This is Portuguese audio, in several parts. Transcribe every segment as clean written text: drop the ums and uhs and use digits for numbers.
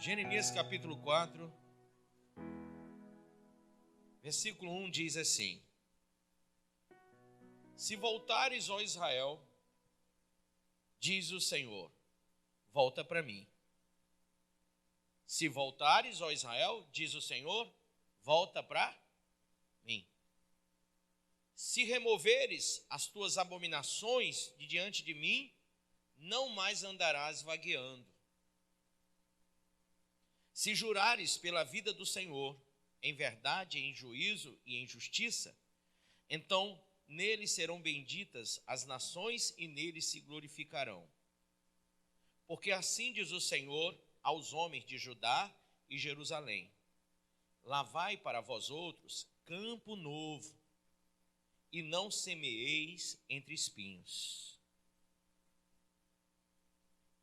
Jeremias capítulo 4, versículo 1 diz assim: Se voltares, ó Israel, diz o Senhor, volta para mim. Se voltares, ó Israel, diz o Senhor, volta para mim. Se removeres as tuas abominações de diante de mim, não mais andarás vagueando. Se jurares pela vida do Senhor, em verdade, em juízo e em justiça, então nele serão benditas as nações e nele se glorificarão. Porque assim diz o Senhor aos homens de Judá e Jerusalém: Lavai para vós outros campo novo, e não semeeis entre espinhos.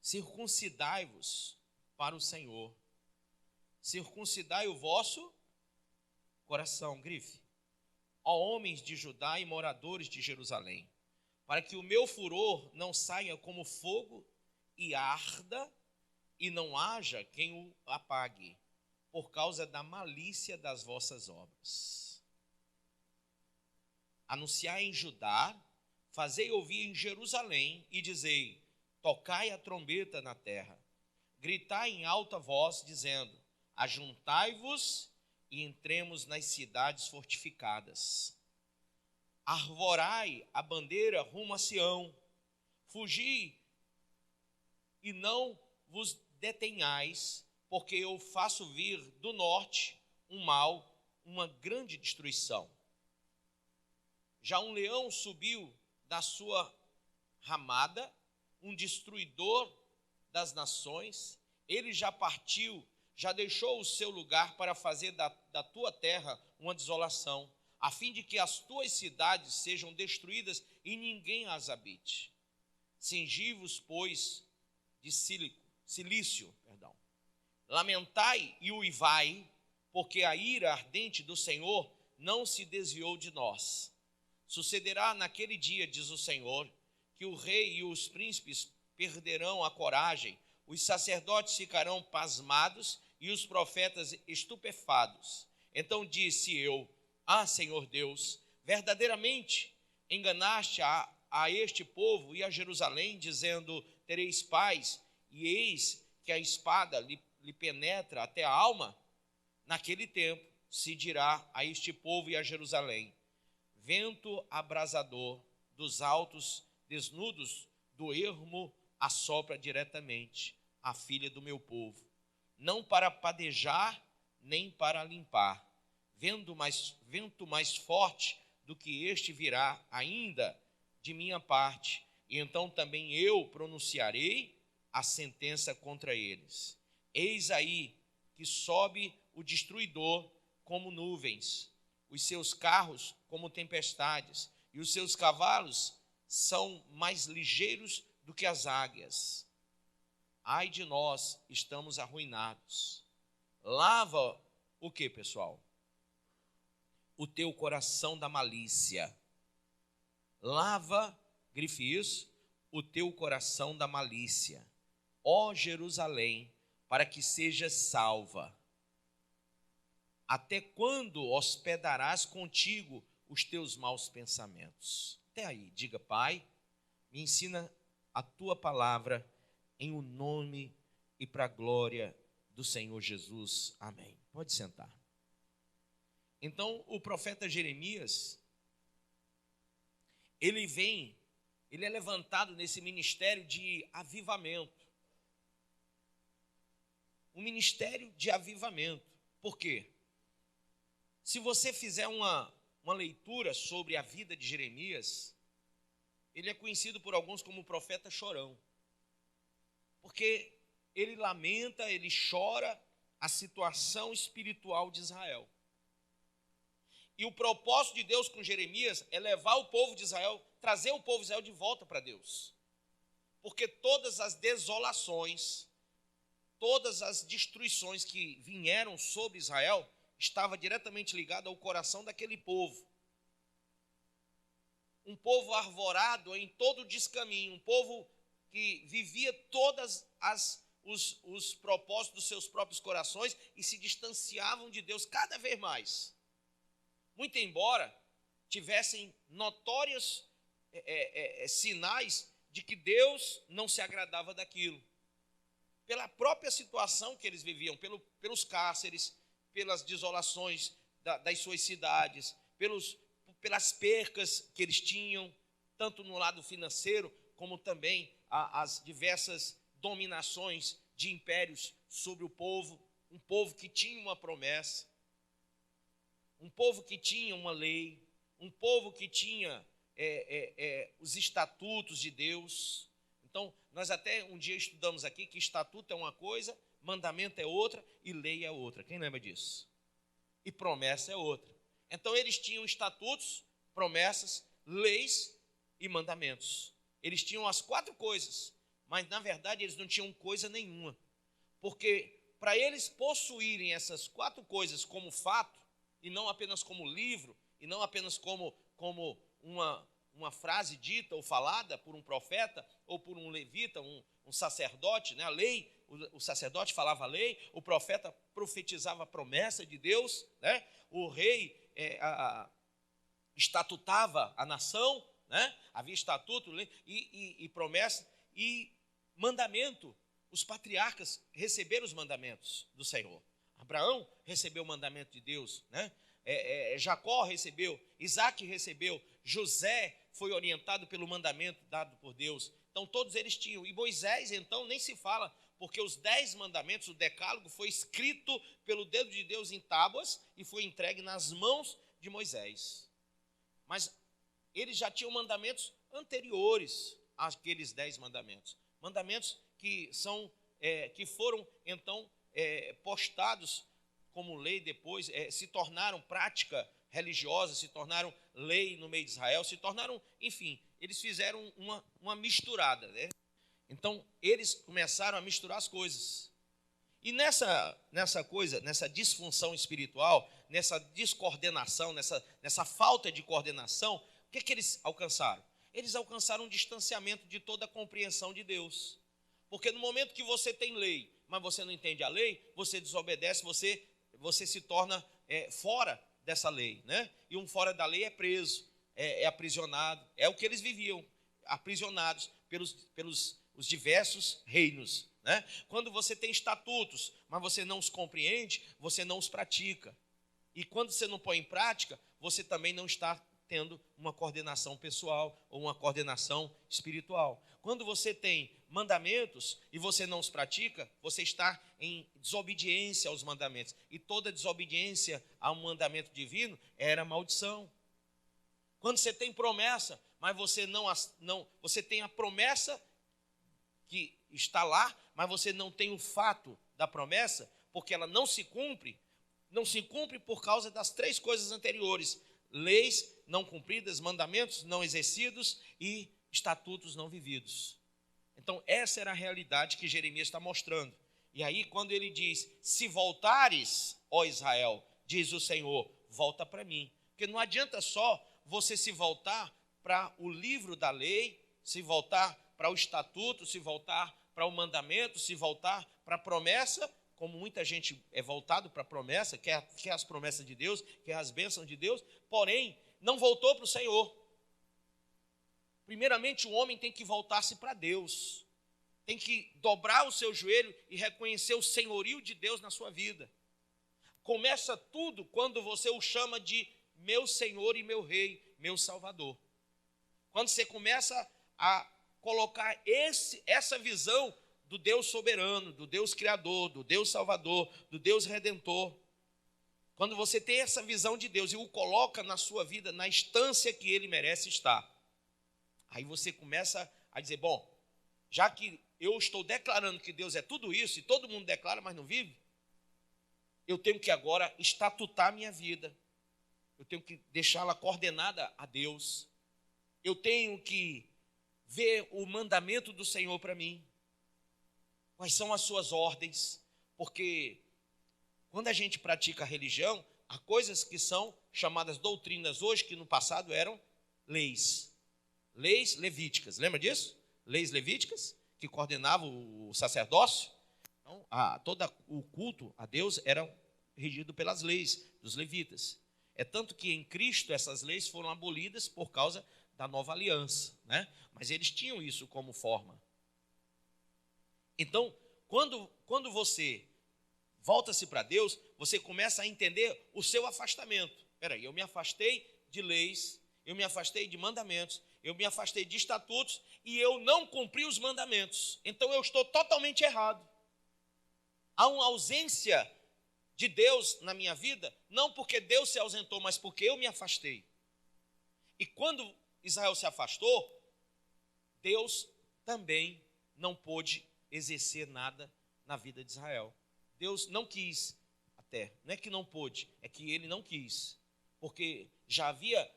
Circuncidai-vos para o Senhor, circuncidai o vosso coração, grife, ó homens de Judá e moradores de Jerusalém, para que o meu furor não saia como fogo e arda, e não haja quem o apague, por causa da malícia das vossas obras. Anunciai em Judá, fazei ouvir em Jerusalém, e dizei: tocai a trombeta na terra, gritai em alta voz, dizendo: ajuntai-vos e entremos nas cidades fortificadas. Arvorai a bandeira rumo a Sião, fugi e não vos detenhais, porque eu faço vir do norte um mal, uma grande destruição. Já um leão subiu da sua ramada, um destruidor das nações. Ele já partiu, já deixou o seu lugar para fazer da tua terra uma desolação, a fim de que as tuas cidades sejam destruídas e ninguém as habite. Cingi-vos, pois, de silício. Lamentai e uivai, porque a ira ardente do Senhor não se desviou de nós. Sucederá naquele dia, diz o Senhor, que o rei e os príncipes perderão a coragem, os sacerdotes ficarão pasmados e os profetas estupefados. Então disse eu: Senhor Deus, verdadeiramente enganaste a este povo e a Jerusalém, dizendo: tereis paz, e eis que a espada lhe penetra até a alma. Naquele tempo se dirá a este povo e a Jerusalém: vento abrasador dos altos desnudos do ermo assopra diretamente a filha do meu povo, não para padejar nem para limpar. Vento mais forte do que este virá ainda de minha parte, e então também eu pronunciarei a sentença contra eles. Eis aí que sobe o destruidor como nuvens, os seus carros como tempestades, e os seus cavalos são mais ligeiros do que as águias. Ai de nós, estamos arruinados. Lava o que, pessoal? O teu coração da malícia. Lava, grife isso, o teu coração da malícia, ó Jerusalém, para que seja salva. Até quando hospedarás contigo os teus maus pensamentos? Até aí, diga: Pai, me ensina a tua palavra em o nome e para a glória do Senhor Jesus. Amém. Pode sentar. Então, o profeta Jeremias, ele é levantado nesse ministério de avivamento. Um ministério de avivamento. Por quê? Se você fizer uma leitura sobre a vida de Jeremias, ele é conhecido por alguns como o profeta chorão. Porque ele lamenta, ele chora a situação espiritual de Israel. E o propósito de Deus com Jeremias é levar o povo de Israel, trazer o povo de Israel de volta para Deus. Porque todas as desolações, todas as destruições que vieram sobre Israel, estava diretamente ligado ao coração daquele povo. Um povo arvorado em todo o descaminho, um povo que vivia todas as os propósitos dos seus próprios corações e se distanciavam de Deus cada vez mais. Muito embora tivessem notórios sinais de que Deus não se agradava daquilo. Pela própria situação que eles viviam, pelos cárceres, pelas desolações das suas cidades, pelas percas que eles tinham, tanto no lado financeiro, como também as diversas dominações de impérios sobre o povo, um povo que tinha uma promessa, um povo que tinha uma lei, um povo que tinha os estatutos de Deus. Então, nós até um dia estudamos aqui que estatuto é uma coisa, mandamento é outra e lei é outra. Quem lembra disso? E promessa é outra. Então, eles tinham estatutos, promessas, leis e mandamentos. Eles tinham as 4 coisas, mas, na verdade, eles não tinham coisa nenhuma. Porque, para eles possuírem essas 4 coisas como fato, e não apenas como livro, e não apenas como uma frase dita ou falada por um profeta ou por um levita, um sacerdote, né? A lei, o sacerdote falava a lei, o profeta profetizava a promessa de Deus, né? O rei estatutava a nação, né? Havia estatuto, lei e promessa e mandamento. Os patriarcas receberam os mandamentos do Senhor. Abraão recebeu o mandamento de Deus, né? Jacó recebeu, Isaac recebeu, José foi orientado pelo mandamento dado por Deus. Então todos eles tinham. E Moisés, então, nem se fala, porque os 10 mandamentos, o decálogo, foi escrito pelo dedo de Deus em tábuas e foi entregue nas mãos de Moisés. Mas eles já tinham mandamentos anteriores àqueles 10 mandamentos. Mandamentos que foram, então, postados como lei depois, se tornaram prática religiosa, se tornaram lei no meio de Israel, se tornaram, enfim, eles fizeram uma misturada, né? Então, eles começaram a misturar as coisas. E nessa coisa, nessa disfunção espiritual, nessa descoordenação, nessa falta de coordenação, o que eles alcançaram? Eles alcançaram um distanciamento de toda a compreensão de Deus. Porque no momento que você tem lei, mas você não entende a lei, você desobedece, você se torna fora dessa lei, né? E um fora da lei é preso, é aprisionado. É o que eles viviam, aprisionados pelos os diversos reinos, né? Quando você tem estatutos, mas você não os compreende, você não os pratica. E quando você não põe em prática, você também não está tendo uma coordenação pessoal ou uma coordenação espiritual. Quando você tem mandamentos e você não os pratica, você está em desobediência aos mandamentos. E toda desobediência a um mandamento divino era maldição. Quando você tem promessa, mas você você tem a promessa que está lá, mas você não tem o fato da promessa, porque ela não se cumpre por causa das 3 coisas anteriores: leis não cumpridas, mandamentos não exercidos e estatutos não vividos. Então, essa era a realidade que Jeremias está mostrando. E aí, quando ele diz, se voltares, ó Israel, diz o Senhor, volta para mim. Porque não adianta só você se voltar para o livro da lei, se voltar para o estatuto, se voltar para o mandamento, se voltar para a promessa, como muita gente é voltado para a promessa, quer as promessas de Deus, quer as bênçãos de Deus, porém, não voltou para o Senhor. Primeiramente, o homem tem que voltar-se para Deus, tem que dobrar o seu joelho e reconhecer o senhorio de Deus na sua vida. Começa tudo quando você o chama de meu Senhor e meu Rei, meu Salvador. Quando você começa a colocar essa visão do Deus soberano, do Deus criador, do Deus salvador, do Deus redentor. Quando você tem essa visão de Deus e o coloca na sua vida, na instância que ele merece estar, aí você começa a dizer, bom, já que eu estou declarando que Deus é tudo isso, e todo mundo declara, mas não vive, eu tenho que agora estatutar minha vida, eu tenho que deixá-la coordenada a Deus, eu tenho que ver o mandamento do Senhor para mim, quais são as suas ordens, porque quando a gente pratica a religião, há coisas que são chamadas doutrinas hoje, que no passado eram leis levíticas, lembra disso? Leis levíticas, que coordenavam o sacerdócio, Então, todo o culto a Deus era regido pelas leis dos levitas. É tanto que em Cristo essas leis foram abolidas por causa da nova aliança, né? Mas eles tinham isso como forma. Então, quando você volta-se para Deus, você começa a entender o seu afastamento. Peraí, eu me afastei de leis, eu me afastei de mandamentos, eu me afastei de estatutos e eu não cumpri os mandamentos. Então eu estou totalmente errado. Há uma ausência de Deus na minha vida, não porque Deus se ausentou, mas porque eu me afastei. E quando Israel se afastou, Deus também não pôde exercer nada na vida de Israel. Deus não quis até, não é que não pôde, é que ele não quis. Porque já havia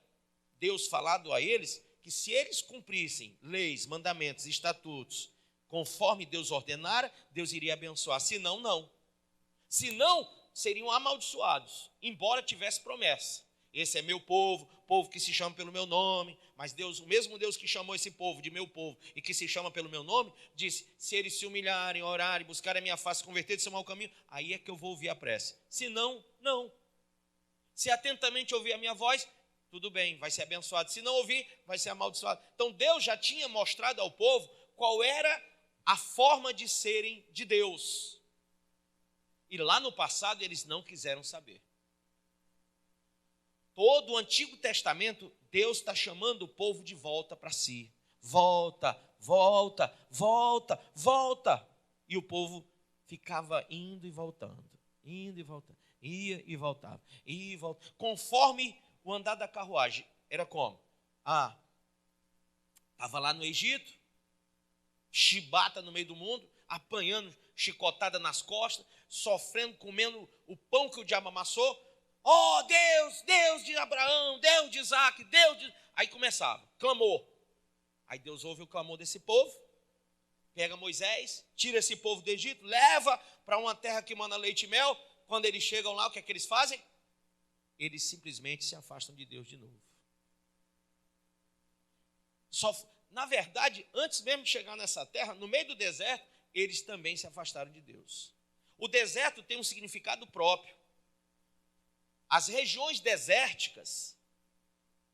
Deus falado a eles que se eles cumprissem leis, mandamentos, estatutos, conforme Deus ordenara, Deus iria abençoar. Se não, não. Se não, seriam amaldiçoados, embora tivesse promessa. Esse é meu povo, povo que se chama pelo meu nome. Mas Deus, o mesmo Deus que chamou esse povo de meu povo e que se chama pelo meu nome, disse, se eles se humilharem, orarem, buscarem a minha face, converterem de seu mau caminho, aí é que eu vou ouvir a prece. Se não, não. Se atentamente ouvir a minha voz, tudo bem, vai ser abençoado. Se não ouvir, vai ser amaldiçoado. Então Deus já tinha mostrado ao povo qual era a forma de serem de Deus. E lá no passado eles não quiseram saber. Todo o Antigo Testamento, Deus está chamando o povo de volta para si. Volta, volta, volta, volta. E o povo ficava indo e voltando, indo e voltando. Ia e voltava, ia e voltava. Conforme o andar da carruagem. Era como? Estava lá no Egito, chibata no meio do mundo, apanhando chicotada nas costas, sofrendo, comendo o pão que o diabo amassou. Oh, Deus, Deus de Abraão, Deus de Isaac, Deus de... Aí começava, clamor. Aí Deus ouve o clamor desse povo, pega Moisés, tira esse povo do Egito, leva para uma terra que mana leite e mel. Quando eles chegam lá, o que é que eles fazem? Eles simplesmente se afastam de Deus de novo. Na verdade, antes mesmo de chegar nessa terra, no meio do deserto, eles também se afastaram de Deus. O deserto tem um significado próprio. As regiões desérticas,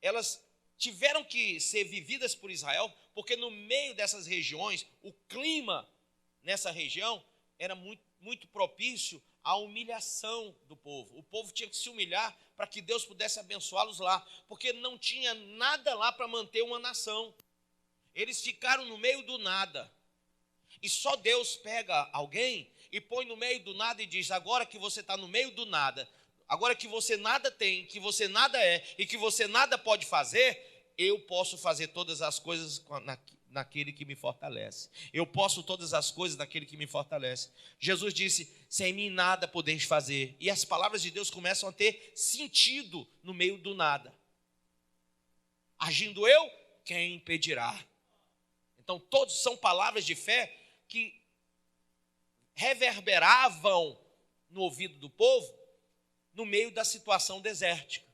elas tiveram que ser vividas por Israel, porque no meio dessas regiões, o clima nessa região era muito propício à humilhação do povo. O povo tinha que se humilhar para que Deus pudesse abençoá-los lá, porque não tinha nada lá para manter uma nação. Eles ficaram no meio do nada. E só Deus pega alguém e põe no meio do nada e diz, agora que você está no meio do nada, agora que você nada tem, que você nada é e que você nada pode fazer, eu posso fazer todas as coisas naquele que me fortalece. Eu posso todas as coisas naquele que me fortalece. Jesus disse, sem mim nada podeis fazer. E as palavras de Deus começam a ter sentido no meio do nada. Agindo eu, quem impedirá? Então, todos são palavras de fé que reverberavam no ouvido do povo no meio da situação desértica.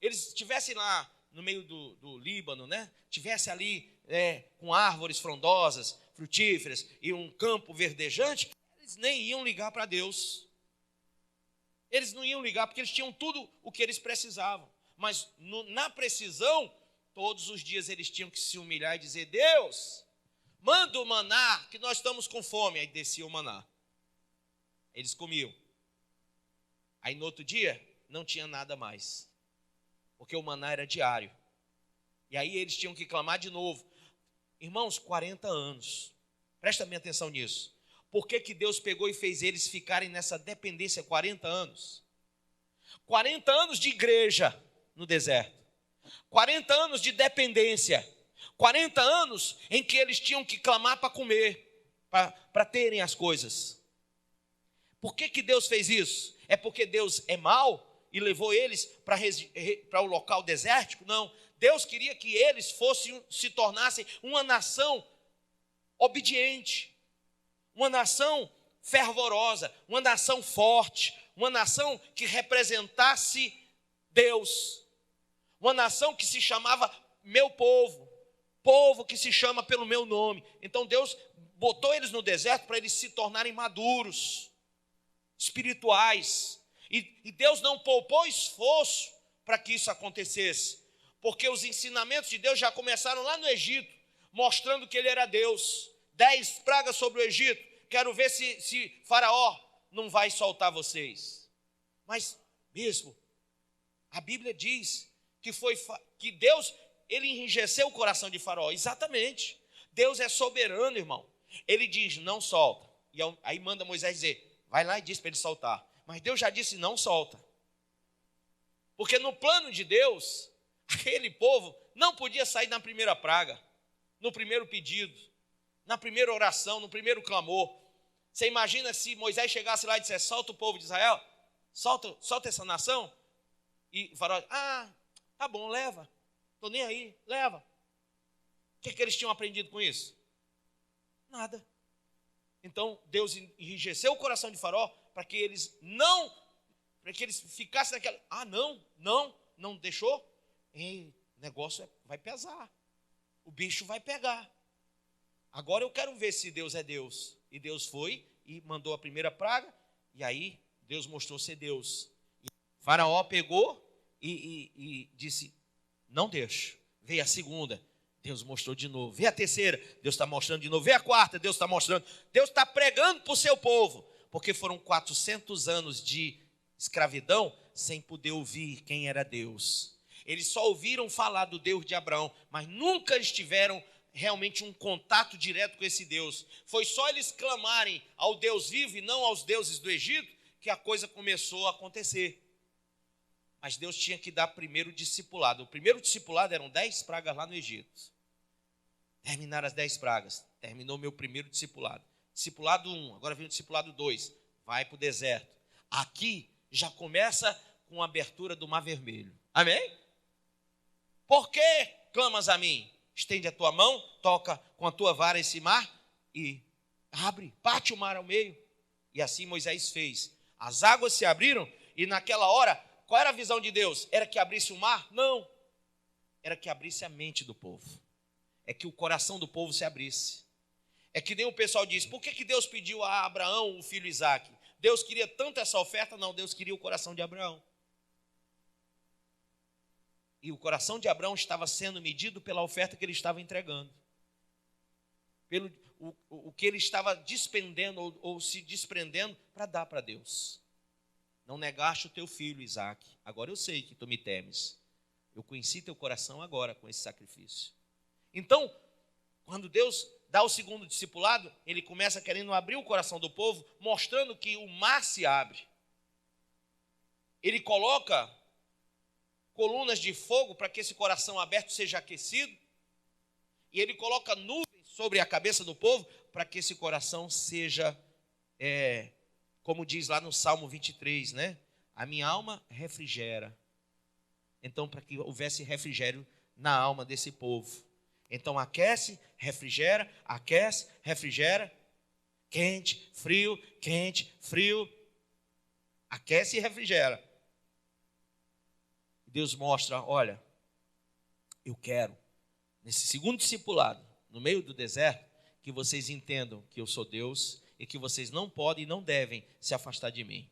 Eles estivessem lá no meio do Líbano, né? Tivesse ali com árvores frondosas, frutíferas e um campo verdejante, eles nem iam ligar para Deus. Eles não iam ligar porque eles tinham tudo o que eles precisavam. Mas na precisão, todos os dias eles tinham que se humilhar e dizer, Deus, manda o maná, que nós estamos com fome. Aí descia o maná. Eles comiam. Aí no outro dia, não tinha nada mais. Porque o maná era diário. E aí eles tinham que clamar de novo. Irmãos, 40 anos. Presta minha atenção nisso. Por que Deus pegou e fez eles ficarem nessa dependência 40 anos? 40 anos de igreja no deserto. 40 anos de dependência. 40 anos em que eles tinham que clamar para comer, para terem as coisas. Por que Deus fez isso? É porque Deus é mau e levou eles para o local desértico? Não. Deus queria que eles se tornassem uma nação obediente, uma nação fervorosa, uma nação forte, uma nação que representasse Deus, uma nação que se chamava meu povo. povo que se chama pelo meu nome. Então Deus botou eles no deserto para eles se tornarem maduros, espirituais. E Deus não poupou esforço para que isso acontecesse, porque os ensinamentos de Deus já começaram lá no Egito, mostrando que ele era Deus. 10 pragas sobre o Egito. Quero ver se Faraó não vai soltar vocês. Mas mesmo, a Bíblia diz que Deus, ele enrijeceu o coração de Faraó. Exatamente. Deus é soberano, irmão. Ele diz, não solta. E aí manda Moisés dizer, vai lá e diz para ele soltar. Mas Deus já disse, não solta. Porque no plano de Deus, aquele povo não podia sair na primeira praga, no primeiro pedido, na primeira oração, no primeiro clamor. Você imagina se Moisés chegasse lá e dissesse, solta o povo de Israel, solta essa nação. E o Faraó, tá bom, leva, estou nem aí, leva. O que eles tinham aprendido com isso? Nada. Então Deus enrijeceu o coração de Faraó para que eles ficassem naquela, não deixou? O negócio vai pesar, o bicho vai pegar. Agora eu quero ver se Deus é Deus. E Deus foi e mandou a primeira praga, e aí Deus mostrou ser Deus. E Faraó pegou e disse, não deixo. Veio a segunda, Deus mostrou de novo. Veio a terceira, Deus está mostrando de novo. Veio a quarta, Deus está mostrando. Deus está pregando para o seu povo, porque foram 400 anos de escravidão sem poder ouvir quem era Deus. Eles só ouviram falar do Deus de Abraão, mas nunca estiveram realmente um contato direto com esse Deus. Foi só eles clamarem ao Deus vivo e não aos deuses do Egito que a coisa começou a acontecer. Mas Deus tinha que dar primeiro o discipulado. O primeiro discipulado eram 10 pragas lá no Egito. Terminaram as 10 pragas. Terminou meu primeiro discipulado. Discipulado 1, agora vem o discipulado 2. Vai para o deserto. Aqui já começa com a abertura do Mar Vermelho. Amém? Por que clamas a mim? Estende a tua mão, toca com a tua vara esse mar e abre, parte o mar ao meio. E assim Moisés fez. As águas se abriram e naquela hora, qual era a visão de Deus? Era que abrisse o mar? Não. Era que abrisse a mente do povo. É que o coração do povo se abrisse. É que nem o pessoal diz, por que Deus pediu a Abraão o filho Isaque? Deus queria tanto essa oferta? Não, Deus queria o coração de Abraão. E o coração de Abraão estava sendo medido pela oferta que ele estava entregando. Pelo o que ele estava despendendo ou se desprendendo para dar para Deus. Não negaste o teu filho, Isaque. Agora eu sei que tu me temes. Eu conheci teu coração agora com esse sacrifício. Então, quando Deus dá o segundo discipulado, ele começa querendo abrir o coração do povo, mostrando que o mar se abre. Ele coloca colunas de fogo para que esse coração aberto seja aquecido. E ele coloca nuvens sobre a cabeça do povo para que esse coração seja, como diz lá no Salmo 23, né? A minha alma refrigera. Então, para que houvesse refrigério na alma desse povo. Então, aquece, refrigera, quente, frio, aquece e refrigera. Deus mostra, olha, eu quero, nesse segundo discipulado, no meio do deserto, que vocês entendam que eu sou Deus e que vocês não podem e não devem se afastar de mim.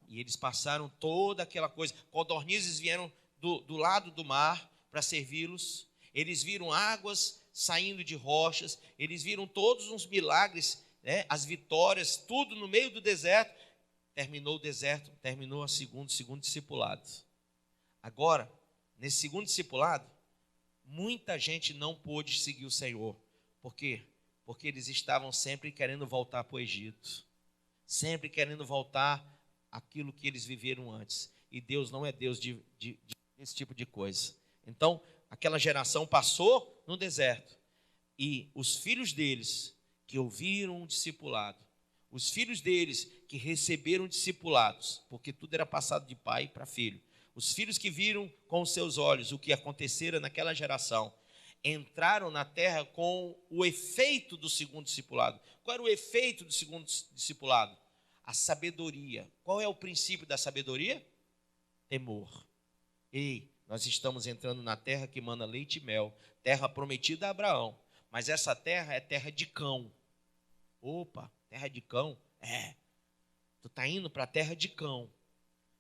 E eles passaram toda aquela coisa, codornizes vieram do lado do mar para servi-los, eles viram águas saindo de rochas, eles viram todos uns milagres, né, as vitórias, tudo no meio do deserto. Terminou o deserto, terminou o segundo discipulado. Agora, nesse segundo discipulado, muita gente não pôde seguir o Senhor. Por quê? Porque eles estavam sempre querendo voltar para o Egito. Sempre querendo voltar àquilo que eles viveram antes. E Deus não é Deus desse tipo de coisa. Então, aquela geração passou no deserto. E os filhos deles que ouviram o discipulado, os filhos deles que receberam discipulados, porque tudo era passado de pai para filho, os filhos que viram com os seus olhos o que acontecera naquela geração, entraram na terra com o efeito do segundo discipulado. Qual era o efeito do segundo discipulado? A sabedoria. Qual é o princípio da sabedoria? Temor. Ei, Nós estamos entrando na terra que mana leite e mel, terra prometida a Abraão. Mas essa terra é terra de cão. Opa, terra de cão? É. Tu está indo para a terra de cão,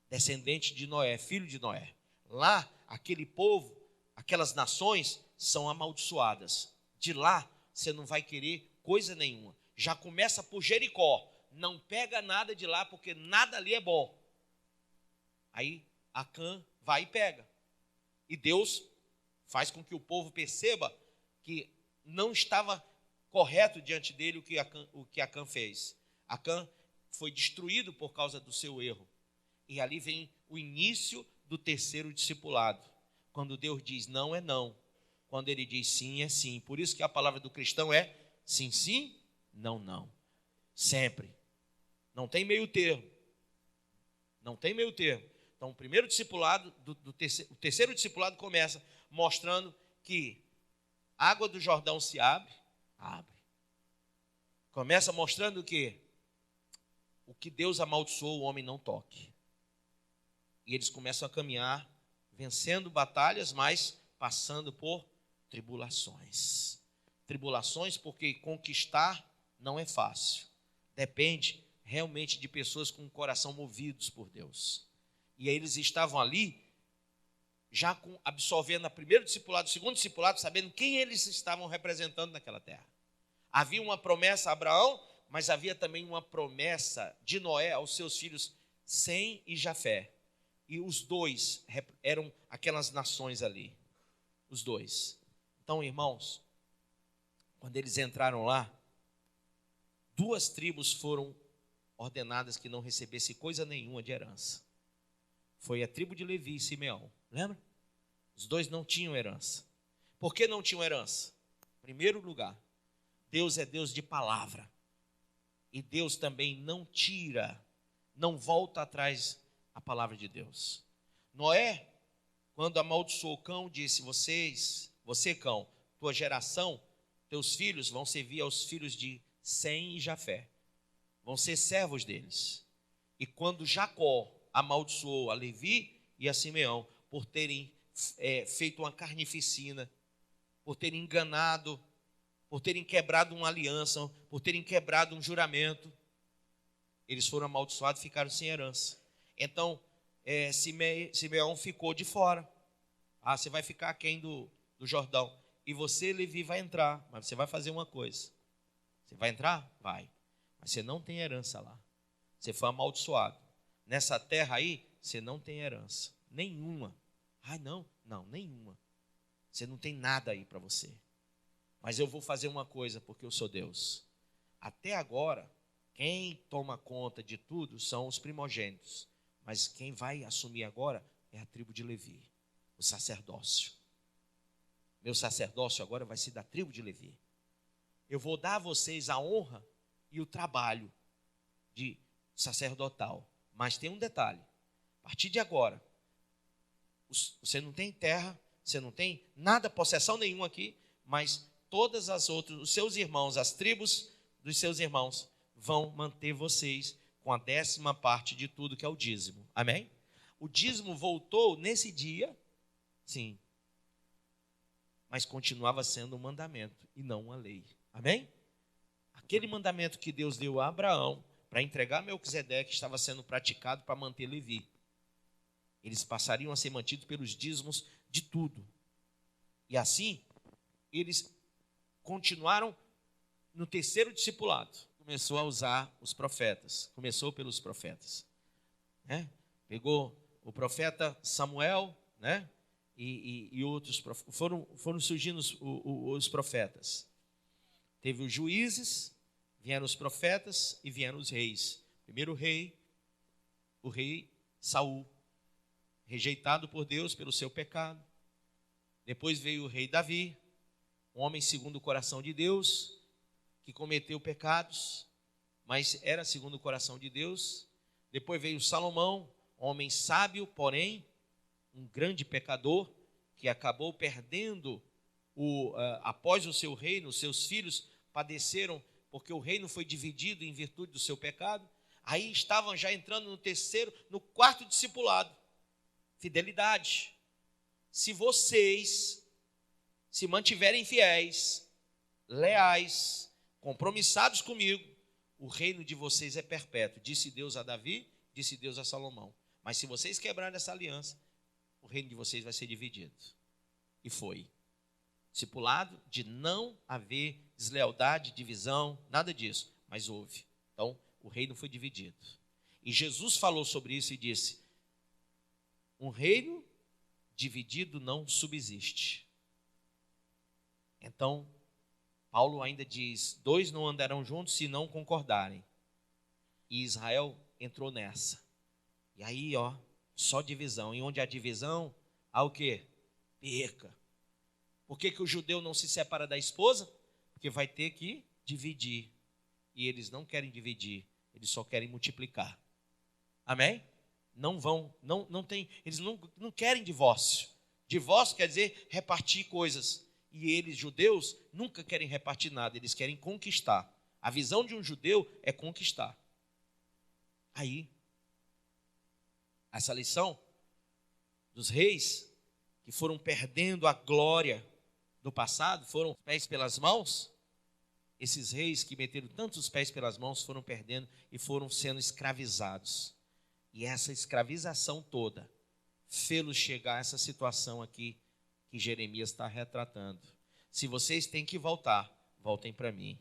descendente de Noé, filho de Noé. Lá, aquele povo, aquelas nações são amaldiçoadas. De lá, você não vai querer coisa nenhuma. Já começa por Jericó. Não pega nada de lá, porque nada ali é bom. Aí, Acã vai e pega. E Deus faz com que o povo perceba que não estava correto diante dele o que Acã fez. Acã foi destruído por causa do seu erro. E ali vem o início do terceiro discipulado. Quando Deus diz não é não. Quando ele diz sim é sim. Por isso que a palavra do cristão é sim, sim, não, não. Sempre. Não tem meio termo. Não tem meio termo. Então, o primeiro discipulado, o terceiro discipulado começa mostrando que a água do Jordão se abre. Começa mostrando que o que Deus amaldiçoou, o homem não toque. E eles começam a caminhar, vencendo batalhas, mas passando por tribulações. Tribulações porque conquistar não é fácil. Depende realmente de pessoas com o coração movidos por Deus. E aí eles estavam ali, já absorvendo o primeiro discipulado, o segundo discipulado, sabendo quem eles estavam representando naquela terra. Havia uma promessa a Abraão, mas havia também uma promessa de Noé aos seus filhos Sem e Jafé. E os dois eram aquelas nações ali. Os dois. Então, irmãos, quando eles entraram lá, 2 tribos foram ordenadas que não recebessem coisa nenhuma de herança. Foi a tribo de Levi e Simeão. Lembra? Os dois não tinham herança. Por que não tinham herança? Em primeiro lugar, Deus é Deus de palavra. E Deus também não tira, não volta atrás a palavra de Deus. Noé, quando amaldiçoou Cão, disse: você Cão, tua geração, teus filhos vão servir aos filhos de Sem e Jafé. Vão ser servos deles. E quando Jacó amaldiçoou a Levi e a Simeão por terem feito uma carnificina, por terem enganado, por terem quebrado uma aliança, por terem quebrado um juramento, eles foram amaldiçoados e ficaram sem herança. Então, Simeão ficou de fora. Você vai ficar aquém do Jordão. E você, Levi, vai entrar, mas você vai fazer uma coisa. Você vai entrar? Vai. Mas você não tem herança lá. Você foi amaldiçoado. Nessa terra aí, você não tem herança. Nenhuma. Não, nenhuma. Você não tem nada aí para você. Mas eu vou fazer uma coisa, porque eu sou Deus. Até agora, quem toma conta de tudo são os primogênitos. Mas quem vai assumir agora é a tribo de Levi, o sacerdócio. Meu sacerdócio agora vai ser da tribo de Levi. Eu vou dar a vocês a honra e o trabalho de sacerdotal. Mas tem um detalhe. A partir de agora, você não tem terra, você não tem nada, possessão nenhuma aqui, mas todas as outras, os seus irmãos, as tribos dos seus irmãos, vão manter vocês com a 10ª parte de tudo, que é o dízimo. Amém? O dízimo voltou nesse dia, sim, mas continuava sendo um mandamento e não uma lei. Amém? Aquele mandamento que Deus deu a Abraão para entregar Melquisedeque estava sendo praticado para manter Levi. Eles passariam a ser mantidos pelos dízimos de tudo. E assim, eles continuaram no terceiro discipulado. Começou a usar os profetas. Começou pelos profetas. Pegou o profeta Samuel, e outros. Foram surgindo os profetas. Teve os juízes, vieram os profetas e vieram os reis. Primeiro o rei Saul, rejeitado por Deus pelo seu pecado. Depois veio o rei Davi, um homem segundo o coração de Deus, que cometeu pecados, mas era segundo o coração de Deus. Depois veio Salomão, homem sábio, porém um grande pecador, que acabou perdendo após o seu reino. Os seus filhos padeceram porque o reino foi dividido em virtude do seu pecado. Aí estavam já entrando no 4º discipulado, fidelidade. se vocês se mantiverem fiéis, leais, compromissados comigo, o reino de vocês é perpétuo. Disse Deus a Davi, disse Deus a Salomão. Mas se vocês quebrarem essa aliança, o reino de vocês vai ser dividido. E foi. Discipulado de não haver deslealdade, divisão, nada disso. Mas houve. Então, o reino foi dividido. E Jesus falou sobre isso e disse: um reino dividido não subsiste. Então, Paulo ainda diz: dois não andarão juntos se não concordarem. E Israel entrou nessa. E aí, só divisão. E onde há divisão, há o quê? Perca. Por que o judeu não se separa da esposa? Porque vai ter que dividir. E eles não querem dividir, eles só querem multiplicar. Amém? Eles não querem divórcio. Divórcio quer dizer repartir coisas. E eles, judeus, nunca querem repartir nada, eles querem conquistar. A visão de um judeu é conquistar. Aí, essa lição dos reis que foram perdendo a glória do passado, foram pés pelas mãos. Esses reis que meteram tantos pés pelas mãos foram perdendo e foram sendo escravizados. E essa escravização toda fê-los chegar a essa situação aqui que Jeremias está retratando. Se vocês têm que voltar, voltem para mim.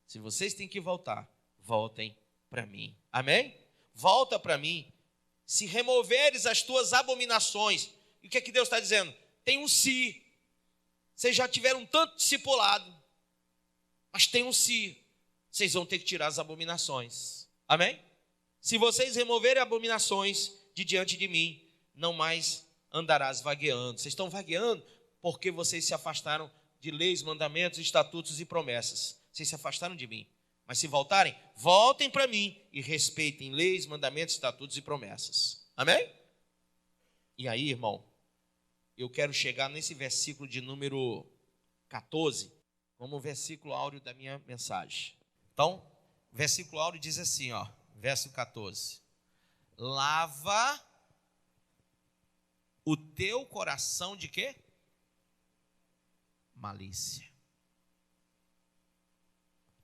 Se vocês têm que voltar, voltem para mim. Amém? Volta para mim. Se removeres as tuas abominações. E o que é que Deus está dizendo? Tem um se. Vocês já tiveram tanto discipulado, mas tem um se. Vocês vão ter que tirar as abominações. Amém? Se vocês removerem abominações de diante de mim, não mais andarás vagueando. Vocês estão vagueando porque vocês se afastaram de leis, mandamentos, estatutos e promessas. Vocês se afastaram de mim. Mas se voltarem, voltem para mim e respeitem leis, mandamentos, estatutos e promessas. Amém? E aí, irmão, eu quero chegar nesse versículo de número 14, como o versículo áureo da minha mensagem. Então, o versículo áureo diz assim, verso 14. Lava o teu coração de quê? Malícia.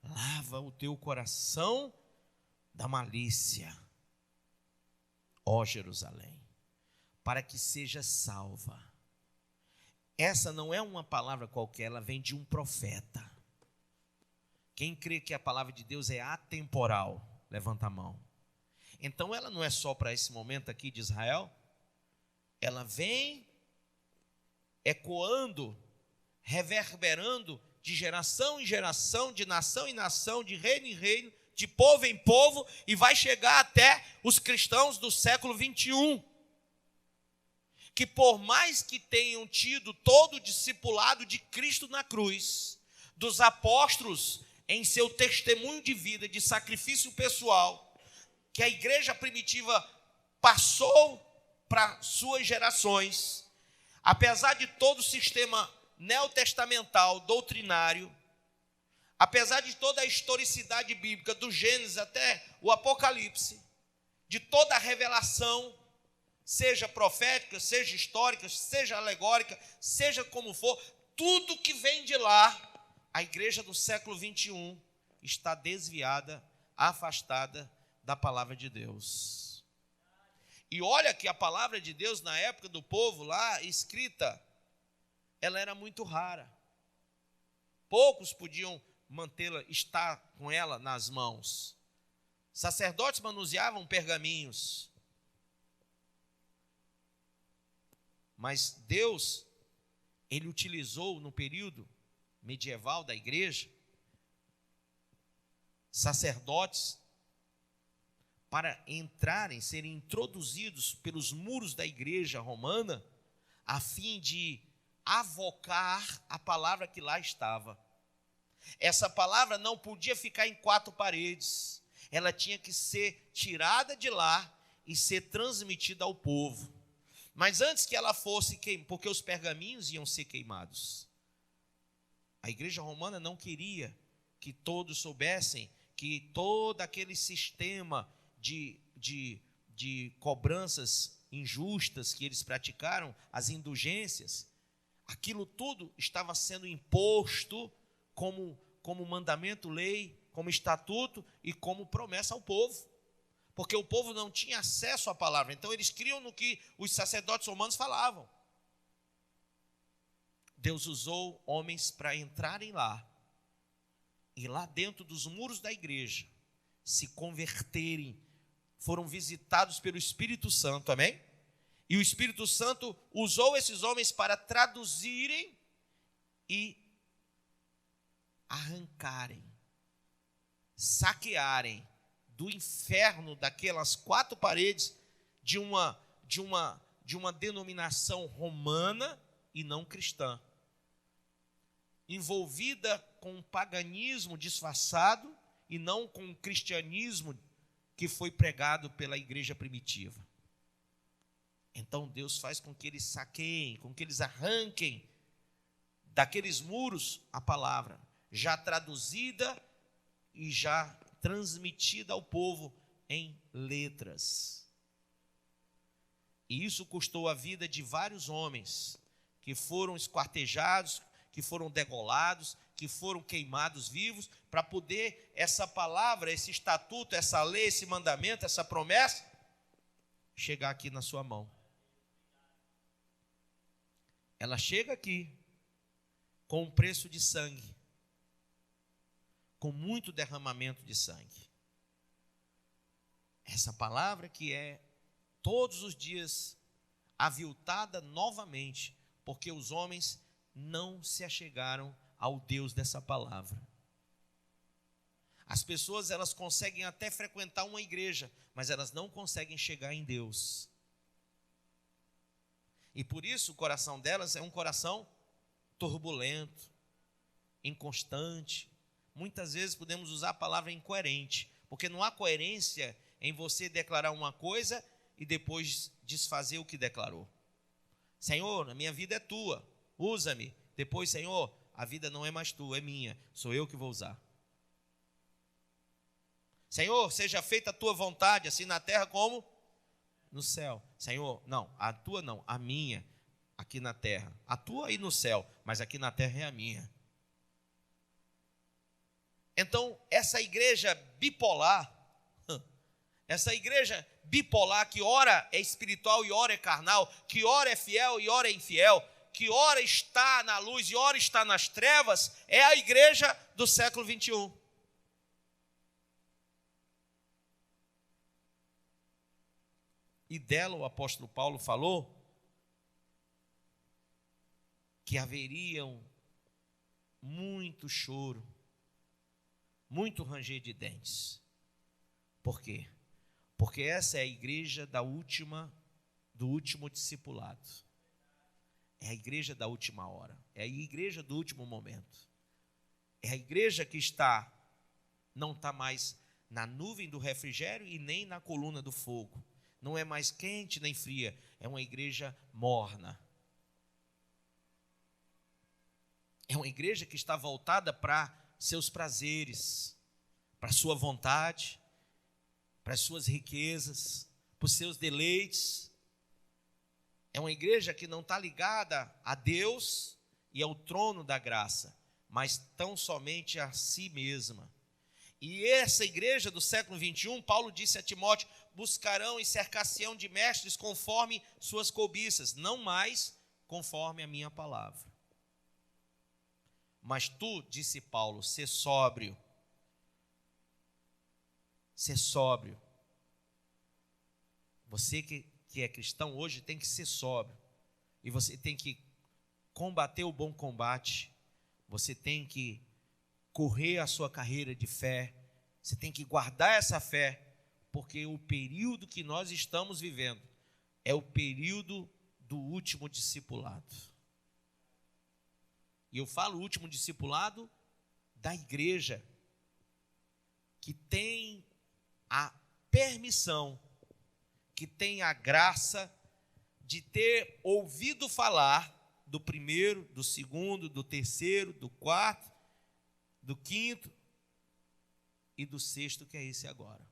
Lava o teu coração da malícia, ó Jerusalém, para que seja salva. Essa não é uma palavra qualquer, ela vem de um profeta. Quem crê que a palavra de Deus é atemporal, levanta a mão. Então ela não é só para esse momento aqui de Israel, ela vem ecoando, reverberando de geração em geração, de nação em nação, de reino em reino, de povo em povo, e vai chegar até os cristãos do século 21. Que por mais que tenham tido todo o discipulado de Cristo na cruz, dos apóstolos em seu testemunho de vida, de sacrifício pessoal, que a igreja primitiva passou para suas gerações, apesar de todo o sistema neotestamental, doutrinário, apesar de toda a historicidade bíblica, do Gênesis até o Apocalipse, de toda a revelação, seja profética, seja histórica, seja alegórica, seja como for, tudo que vem de lá, a igreja do século 21 está desviada, afastada da palavra de Deus. E olha que a palavra de Deus na época do povo lá, escrita, ela era muito rara. Poucos podiam mantê-la, estar com ela nas mãos. Sacerdotes manuseavam pergaminhos. Mas Deus, Ele utilizou no período medieval da igreja, sacerdotes para entrarem, serem introduzidos pelos muros da igreja romana, a fim de avocar a palavra que lá estava. Essa palavra não podia ficar em quatro paredes, ela tinha que ser tirada de lá e ser transmitida ao povo. Mas antes que ela fosse queimada, porque os pergaminhos iam ser queimados, a igreja romana não queria que todos soubessem que todo aquele sistema de cobranças injustas que eles praticaram, as indulgências, aquilo tudo estava sendo imposto como mandamento, lei, como estatuto e como promessa ao povo. Porque o povo não tinha acesso à palavra, então eles criam no que os sacerdotes romanos falavam. Deus usou homens para entrarem lá, e lá dentro dos muros da igreja, se converterem, foram visitados pelo Espírito Santo, amém? E o Espírito Santo usou esses homens para traduzirem e arrancarem, saquearem do inferno, daquelas quatro paredes, de uma denominação romana e não cristã, envolvida com um paganismo disfarçado e não com o cristianismo que foi pregado pela igreja primitiva. Então Deus faz com que eles saqueiem, com que eles arranquem daqueles muros a palavra, já traduzida e já transmitida ao povo em letras. E isso custou a vida de vários homens que foram esquartejados, que foram degolados, que foram queimados vivos, para poder essa palavra, esse estatuto, essa lei, esse mandamento, essa promessa, chegar aqui na sua mão. Ela chega aqui com um preço de sangue, com muito derramamento de sangue. Essa palavra que é todos os dias aviltada novamente, porque os homens não se achegaram ao Deus dessa palavra. As pessoas, elas conseguem até frequentar uma igreja, mas elas não conseguem chegar em Deus. E por isso o coração delas é um coração turbulento, inconstante. Muitas vezes podemos usar a palavra incoerente, porque não há coerência em você declarar uma coisa e depois desfazer o que declarou. Senhor, a minha vida é tua, usa-me. Depois, Senhor, a vida não é mais tua, é minha, sou eu que vou usar. Senhor, seja feita a tua vontade, assim na terra como no céu. Senhor, não, a tua não, a minha, aqui na terra. A tua aí no céu, mas aqui na terra é a minha. Então, essa igreja bipolar, que ora é espiritual e ora é carnal, que ora é fiel e ora é infiel, que ora está na luz e ora está nas trevas, é a igreja do século 21. E dela o apóstolo Paulo falou que haveriam muito choro, muito ranger de dentes. Por quê? Porque essa é a igreja do último discipulado. É a igreja da última hora. É a igreja do último momento. É a igreja que não está mais na nuvem do refrigério e nem na coluna do fogo. Não é mais quente nem fria. É uma igreja morna. É uma igreja que está voltada para seus prazeres, para sua vontade, para as suas riquezas, para os seus deleites. É uma igreja que não está ligada a Deus e ao trono da graça, mas tão somente a si mesma. E essa igreja do século 21, Paulo disse a Timóteo, buscarão e cercar-se-ão de mestres conforme suas cobiças, não mais conforme a minha palavra. Mas tu, disse Paulo, sê sóbrio. Ser sóbrio. Você que é cristão hoje tem que ser sóbrio. E você tem que combater o bom combate. Você tem que correr a sua carreira de fé. Você tem que guardar essa fé. Porque o período que nós estamos vivendo é o período do último discipulado. E eu falo último discipulado da igreja que tem a permissão, que tem a graça de ter ouvido falar do primeiro, do segundo, do terceiro, do quarto, do quinto e do sexto, que é esse agora.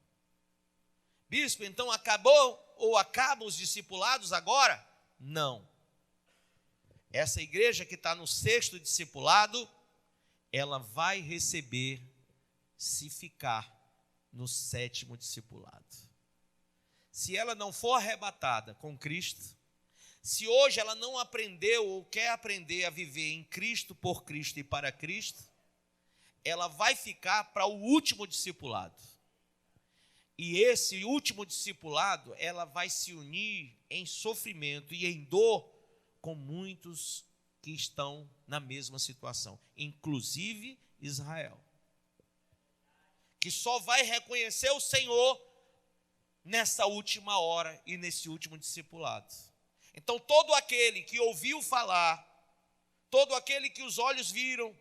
Bispo, então acabou ou acabam os discipulados agora? Não. Essa igreja que está no 6º discipulado, ela vai receber se ficar no 7º discipulado. Se ela não for arrebatada com Cristo, se hoje ela não aprendeu ou quer aprender a viver em Cristo, por Cristo e para Cristo, ela vai ficar para o último discipulado. E esse último discipulado, ela vai se unir em sofrimento e em dor com muitos que estão na mesma situação, inclusive Israel, que só vai reconhecer o Senhor nessa última hora e nesse último discipulado. Então, todo aquele que ouviu falar, todo aquele que os olhos viram,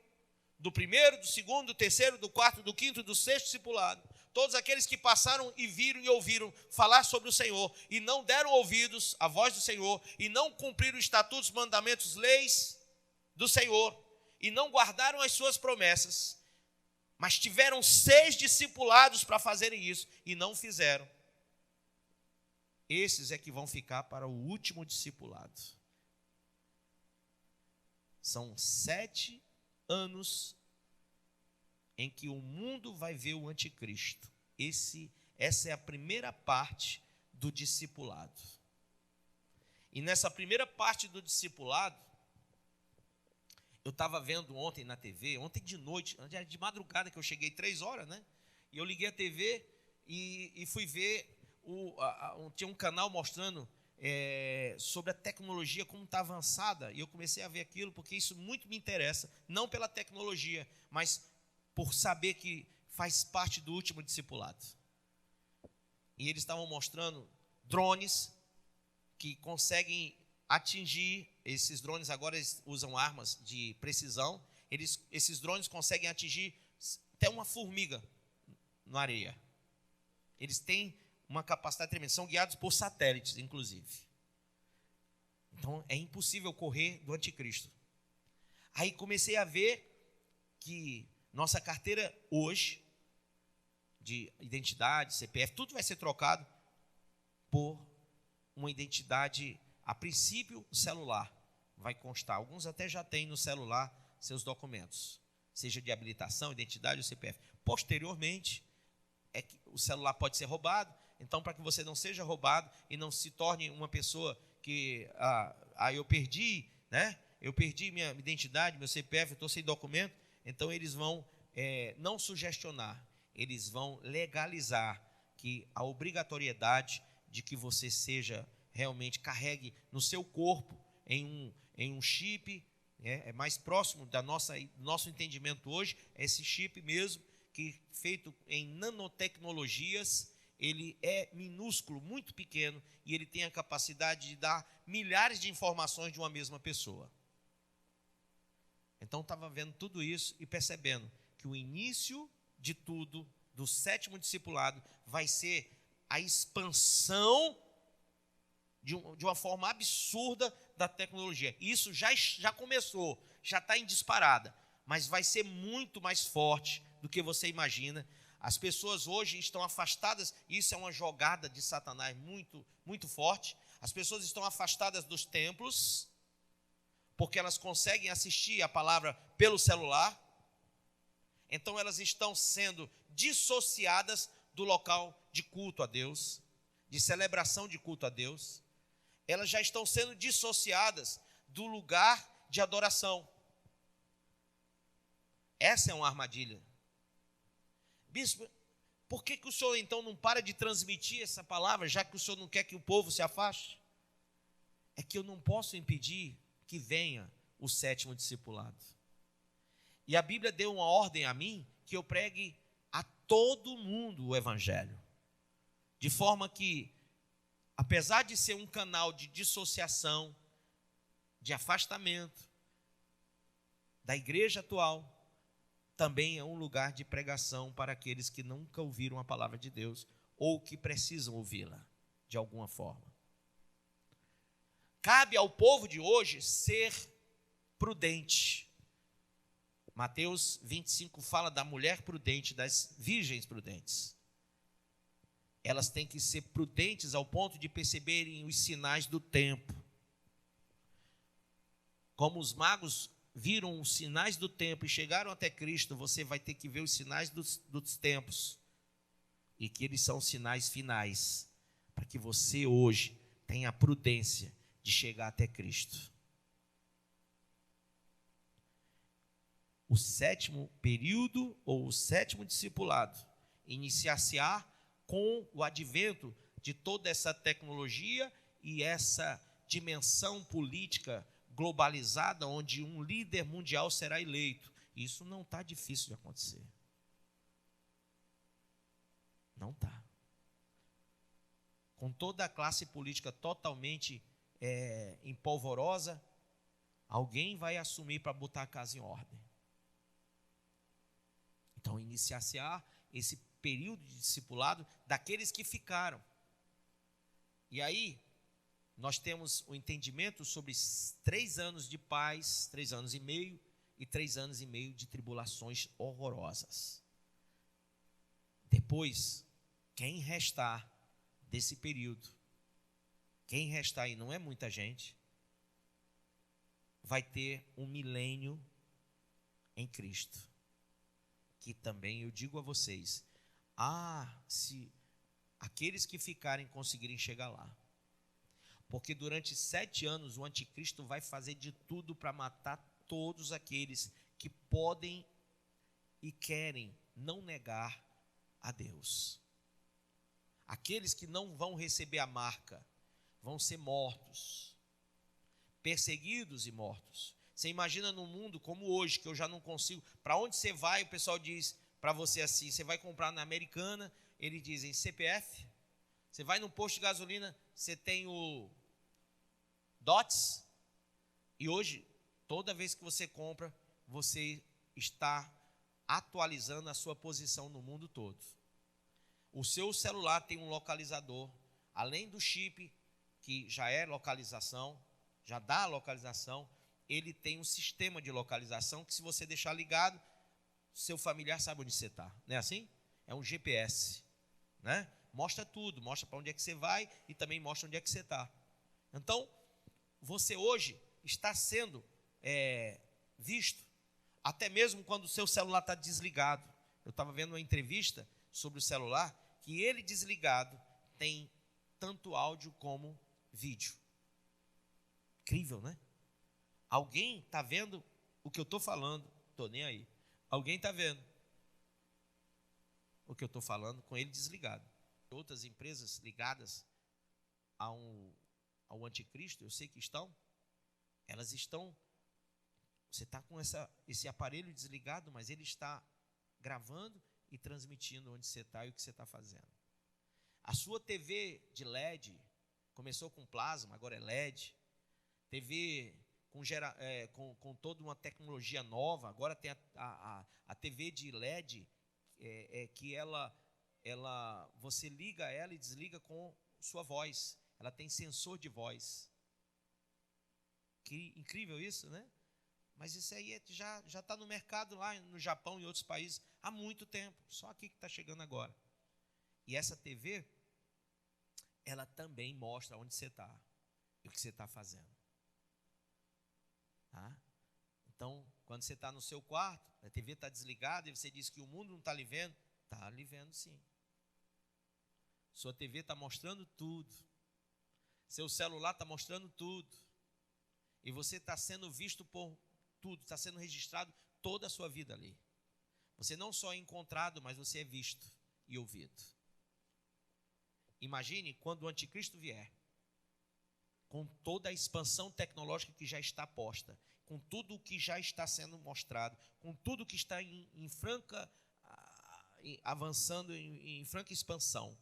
do 1º, do 2º, do 3º, do 4º, do 5º, do 6º discipulado, todos aqueles que passaram e viram e ouviram falar sobre o Senhor e não deram ouvidos à voz do Senhor e não cumpriram os estatutos, mandamentos, leis do Senhor e não guardaram as suas promessas, mas tiveram 6 discipulados para fazerem isso e não fizeram. Esses é que vão ficar para o último discipulado. São 7 anos em que o mundo vai ver o anticristo. Essa é a primeira parte do discipulado. E nessa primeira parte do discipulado, eu estava vendo ontem na TV, ontem de noite, de madrugada, que eu cheguei 3 horas, né? E eu liguei a TV e fui ver, tinha um canal mostrando sobre a tecnologia, como está avançada, e eu comecei a ver aquilo, porque isso muito me interessa, não pela tecnologia, mas por saber que faz parte do último discipulado. E eles estavam mostrando drones que conseguem atingir, esses drones agora eles usam armas de precisão, esses drones conseguem atingir até uma formiga na areia. Eles têm uma capacidade tremenda, são guiados por satélites, inclusive. Então, é impossível correr do anticristo. Aí comecei a ver que nossa carteira hoje, de identidade, CPF, tudo vai ser trocado por uma identidade, a princípio, celular. Vai constar, alguns até já têm no celular seus documentos, seja de habilitação, identidade ou CPF. Posteriormente, que o celular pode ser roubado. Então, para que você não seja roubado e não se torne uma pessoa que, eu perdi, né? Eu perdi minha identidade, meu CPF, eu estou sem documento. Então, eles vão não sugestionar, eles vão legalizar que a obrigatoriedade de que você seja realmente, carregue no seu corpo em um chip, é mais próximo do nosso entendimento hoje, é esse chip mesmo, que feito em nanotecnologias, ele é minúsculo, muito pequeno, e ele tem a capacidade de dar milhares de informações de uma mesma pessoa. Então, estava vendo tudo isso e percebendo que o início de tudo, do 7º discipulado, vai ser a expansão de uma forma absurda da tecnologia. Isso já começou, já está em disparada, mas vai ser muito mais forte do que você imagina. As pessoas hoje estão afastadas, isso é uma jogada de Satanás muito, muito forte. As pessoas estão afastadas dos templos, porque elas conseguem assistir a palavra pelo celular. Então elas estão sendo dissociadas do local de culto a Deus, de celebração de culto a Deus. Elas já estão sendo dissociadas do lugar de adoração. Essa é uma armadilha. Bispo, por que o senhor então não para de transmitir essa palavra, já que o senhor não quer que o povo se afaste? É que eu não posso impedir que venha o 7º discipulado. E a Bíblia deu uma ordem a mim que eu pregue a todo mundo o evangelho. De forma que, apesar de ser um canal de dissociação, de afastamento da igreja atual, também é um lugar de pregação para aqueles que nunca ouviram a palavra de Deus ou que precisam ouvi-la de alguma forma. Cabe ao povo de hoje ser prudente. Mateus 25 fala da mulher prudente, das virgens prudentes. elas têm que ser prudentes ao ponto de perceberem os sinais do tempo. Como os magos viram os sinais do tempo e chegaram até Cristo, você vai ter que ver os sinais dos tempos. E que eles são sinais finais, para que você hoje tenha a prudência de chegar até Cristo. O sétimo período, ou o sétimo discipulado, inicia-se-á com o advento de toda essa tecnologia e essa dimensão política globalizada, onde um líder mundial será eleito. Isso não está difícil de acontecer. Não está. Com toda a classe política totalmente empolvorosa, alguém vai assumir para botar a casa em ordem. Então, iniciar-se-á esse período de discipulado daqueles que ficaram. E aí, nós temos o entendimento sobre 3 anos de paz, 3 anos e meio, e 3 anos e meio de tribulações horrorosas. Depois, quem restar desse período, quem restar aí não é muita gente, vai ter um milênio em Cristo. Que também eu digo a vocês, se aqueles que ficarem conseguirem chegar lá, porque durante 7 anos o anticristo vai fazer de tudo para matar todos aqueles que podem e querem não negar a Deus. Aqueles que não vão receber a marca vão ser mortos, perseguidos e mortos. Você imagina num mundo como hoje, que eu já não consigo. Para onde você vai, o pessoal diz para você assim: você vai comprar na Americana, eles dizem CPF. Você vai no posto de gasolina, você tem o DOTS. E hoje, toda vez que você compra, você está atualizando a sua posição no mundo todo. O seu celular tem um localizador, além do chip, que já é localização, já dá a localização, ele tem um sistema de localização que, se você deixar ligado, seu familiar sabe onde você está. Não é assim? É um GPS, né? Mostra tudo, mostra para onde é que você vai e também mostra onde é que você está. Então, você hoje está sendo visto, até mesmo quando o seu celular está desligado. Eu estava vendo uma entrevista sobre o celular, que ele desligado tem tanto áudio como vídeo. Incrível, né? Alguém está vendo o que eu estou falando? Estou nem aí. Alguém está vendo o que eu estou falando com ele desligado. Outras empresas ligadas ao anticristo, eu sei que elas estão, você está com esse aparelho desligado, mas ele está gravando e transmitindo onde você está e o que você está fazendo. A sua TV de LED, começou com plasma, agora é LED. TV com toda uma tecnologia nova, agora tem a TV de LED, que você liga ela e desliga com sua voz. Ela tem sensor de voz. Que incrível isso, né? Mas isso aí já está no mercado lá no Japão e outros países há muito tempo. Só aqui que está chegando agora. E essa TV, ela também mostra onde você está e o que você está fazendo. Tá? Então, quando você está no seu quarto, a TV está desligada e você diz que o mundo não está lhe vendo, está lhe vendo sim. Sua TV está mostrando tudo. Seu celular está mostrando tudo. E você está sendo visto por tudo, está sendo registrado toda a sua vida ali. Você não só é encontrado, mas você é visto e ouvido. Imagine quando o anticristo vier, com toda a expansão tecnológica que já está posta, com tudo o que já está sendo mostrado, com tudo que está avançando em franca expansão.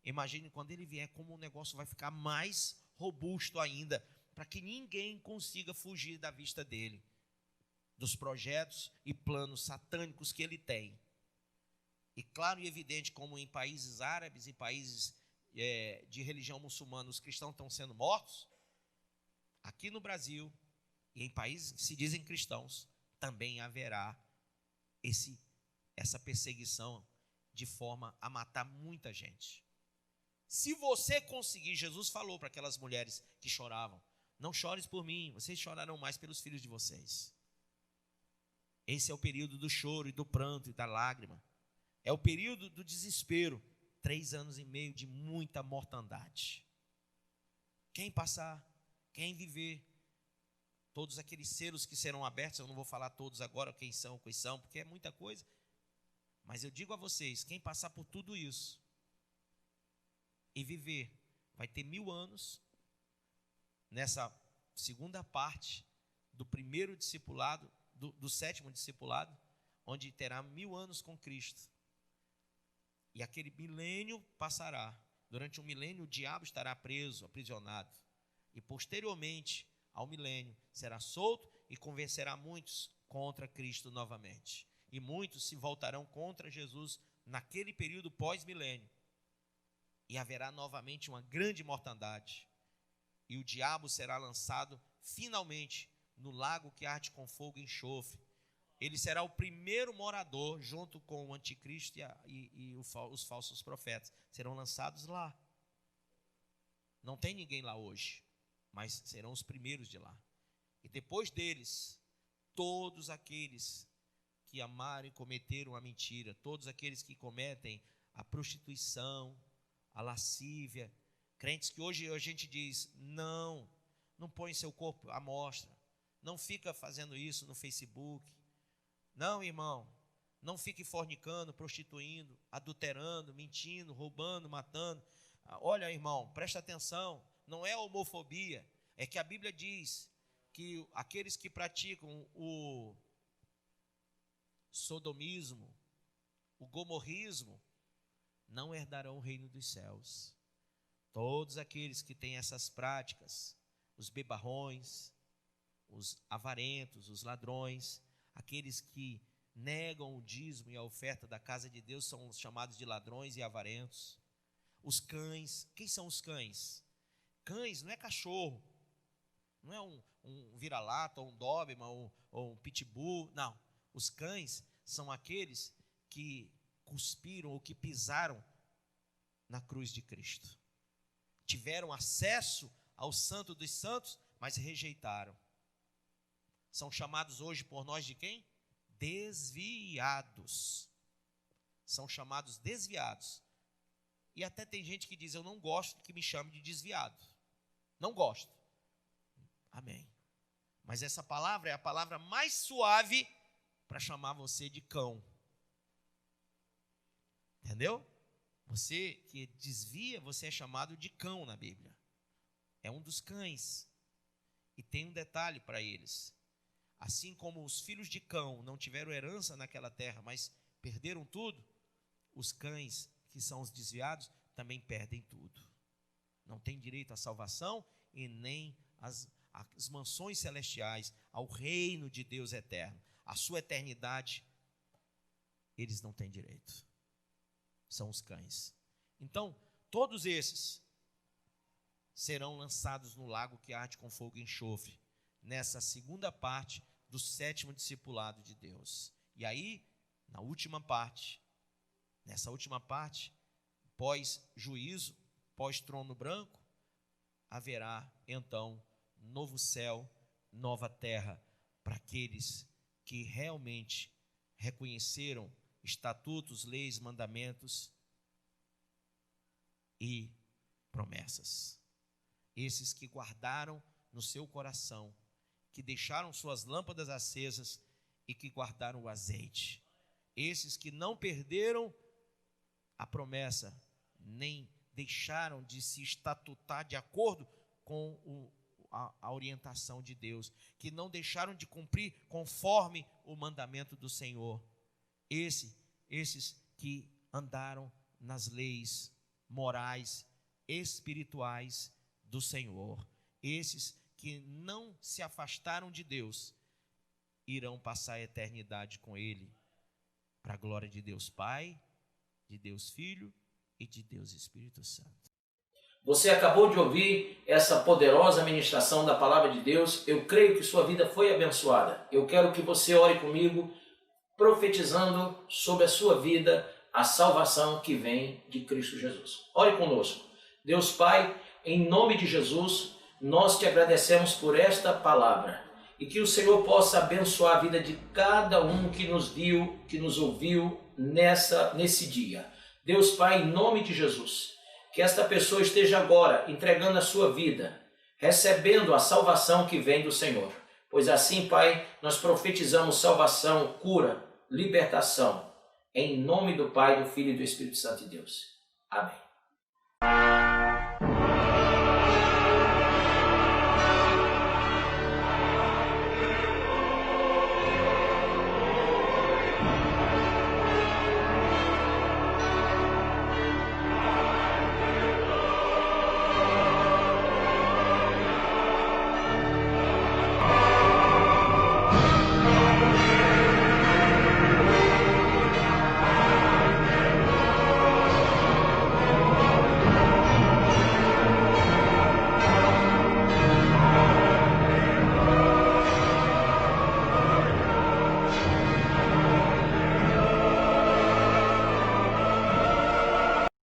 Imagine quando ele vier, como o negócio vai ficar mais robusto ainda, para que ninguém consiga fugir da vista dele, dos projetos e planos satânicos que ele tem. E claro e evidente, como em países árabes e países de religião muçulmana, os cristãos estão sendo mortos, aqui no Brasil e em países que se dizem cristãos, também haverá essa perseguição de forma a matar muita gente. Se você conseguir, Jesus falou para aquelas mulheres que choravam, não chores por mim, vocês chorarão mais pelos filhos de vocês. Esse é o período do choro e do pranto e da lágrima. É o período do desespero. 3 anos e meio de muita mortandade. Quem passar, quem viver, todos aqueles selos que serão abertos, eu não vou falar todos agora quem são, porque é muita coisa. Mas eu digo a vocês, quem passar por tudo isso e viver, vai ter 1000 anos nessa segunda parte do primeiro discipulado, do 7º discipulado, onde terá 1000 anos com Cristo. E aquele milênio passará. Durante um milênio o diabo estará preso, aprisionado. E posteriormente ao milênio será solto e convencerá muitos contra Cristo novamente. E muitos se voltarão contra Jesus naquele período pós-milênio. E haverá novamente uma grande mortandade. E o diabo será lançado finalmente no lago que arde com fogo e enxofre. Ele será o primeiro morador, junto com o anticristo e os falsos profetas. Serão lançados lá. Não tem ninguém lá hoje, mas serão os primeiros de lá. E depois deles, todos aqueles que amaram e cometeram a mentira, todos aqueles que cometem a prostituição, a lascívia, crentes que hoje a gente diz, não põe seu corpo à mostra, não fica fazendo isso no Facebook, não, irmão, não fique fornicando, prostituindo, adulterando, mentindo, roubando, matando. Olha, irmão, presta atenção, não é homofobia, é que a Bíblia diz que aqueles que praticam o sodomismo, o gomorrismo, não herdarão o reino dos céus. Todos aqueles que têm essas práticas, os bebarrões, os avarentos, os ladrões, aqueles que negam o dízimo e a oferta da casa de Deus são chamados de ladrões e avarentos. Os cães, quem são os cães? Cães não é cachorro, não é um vira-lata, ou um Doberman, ou um pitbull, não. Os cães são aqueles que cuspiram ou que pisaram na cruz de Cristo. Tiveram acesso ao Santo dos Santos, mas rejeitaram. São chamados hoje por nós de quem? Desviados. São chamados desviados. E até tem gente que diz, eu não gosto que me chame de desviado. Não gosto. Amém. Mas essa palavra é a palavra mais suave para chamar você de cão. Entendeu? Você que desvia, você é chamado de cão na Bíblia. É um dos cães. E tem um detalhe para eles. Assim como os filhos de cão não tiveram herança naquela terra, mas perderam tudo, os cães, que são os desviados, também perdem tudo. Não têm direito à salvação e nem às mansões celestiais, ao reino de Deus eterno. A sua eternidade, eles não têm direito. São os cães. Então, todos esses serão lançados no lago que arde com fogo e enxofre, nessa segunda parte do 7º discipulado de Deus. E aí, nessa última parte, pós-juízo, pós-trono branco, haverá então novo céu, nova terra, para aqueles que realmente reconheceram estatutos, leis, mandamentos e promessas. Esses que guardaram no seu coração, que deixaram suas lâmpadas acesas e que guardaram o azeite. Esses que não perderam a promessa, nem deixaram de se estatutar de acordo com a orientação de Deus, que não deixaram de cumprir conforme o mandamento do Senhor. Esses que andaram nas leis morais, espirituais do Senhor. Esses que não se afastaram de Deus, irão passar a eternidade com Ele, para a glória de Deus Pai, de Deus Filho e de Deus Espírito Santo. Você acabou de ouvir essa poderosa ministração da Palavra de Deus. Eu creio que sua vida foi abençoada. Eu quero que você ore comigo, profetizando sobre a sua vida a salvação que vem de Cristo Jesus. Ore conosco. Deus Pai, em nome de Jesus, nós te agradecemos por esta palavra e que o Senhor possa abençoar a vida de cada um que nos viu, que nos ouviu nesse dia. Deus Pai, em nome de Jesus, que esta pessoa esteja agora entregando a sua vida, recebendo a salvação que vem do Senhor. Pois assim, Pai, nós profetizamos salvação, cura, libertação, em nome do Pai, do Filho e do Espírito Santo de Deus. Amém.